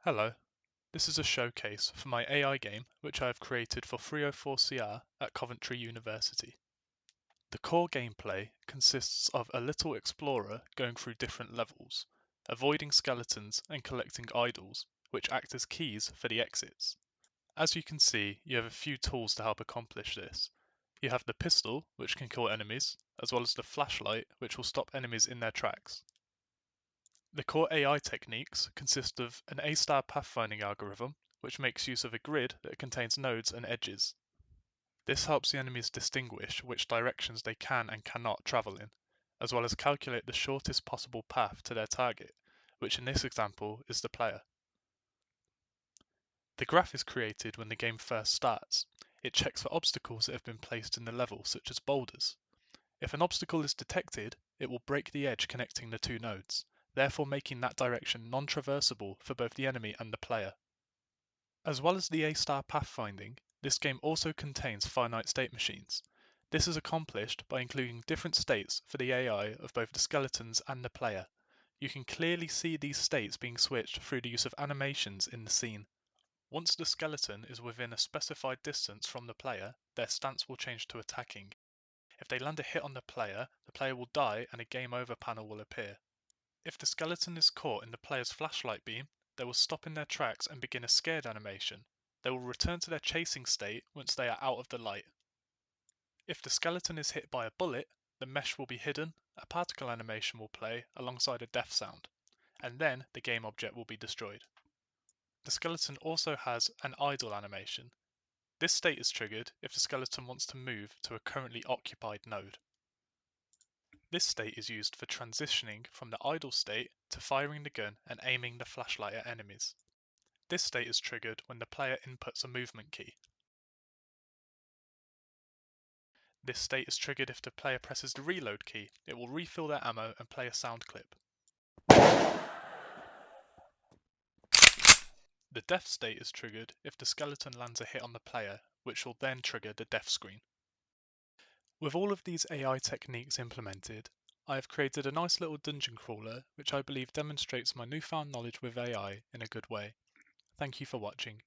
Hello, this is a showcase for my AI game which I have created for 304CR at Coventry University. The core gameplay consists of a little explorer going through different levels, avoiding skeletons and collecting idols, which act as keys for the exits. As you can see, you have a few tools to help accomplish this. You have the pistol, which can kill enemies, as well as the flashlight, which will stop enemies in their tracks. The core AI techniques consist of an A-star pathfinding algorithm, which makes use of a grid that contains nodes and edges. This helps the enemies distinguish which directions they can and cannot travel in, as well as calculate the shortest possible path to their target, which in this example is the player. The graph is created when the game first starts. It checks for obstacles that have been placed in the level, such as boulders. If an obstacle is detected, it will break the edge connecting the two nodes, therefore making that direction non-traversable for both the enemy and the player. As well as the A-star pathfinding, this game also contains finite state machines. This is accomplished by including different states for the AI of both the skeletons and the player. You can clearly see these states being switched through the use of animations in the scene. Once the skeleton is within a specified distance from the player, their stance will change to attacking. If they land a hit on the player will die and a game over panel will appear. If the skeleton is caught in the player's flashlight beam, they will stop in their tracks and begin a scared animation. They will return to their chasing state once they are out of the light. If the skeleton is hit by a bullet, the mesh will be hidden, a particle animation will play alongside a death sound, and then the game object will be destroyed. The skeleton also has an idle animation. This state is triggered if the skeleton wants to move to a currently occupied node. This state is used for transitioning from the idle state to firing the gun and aiming the flashlight at enemies. This state is triggered when the player inputs a movement key. This state is triggered if the player presses the reload key. It will refill their ammo and play a sound clip. The death state is triggered if the skeleton lands a hit on the player, which will then trigger the death screen. With all of these AI techniques implemented, I have created a nice little dungeon crawler which I believe demonstrates my newfound knowledge with AI in a good way. Thank you for watching.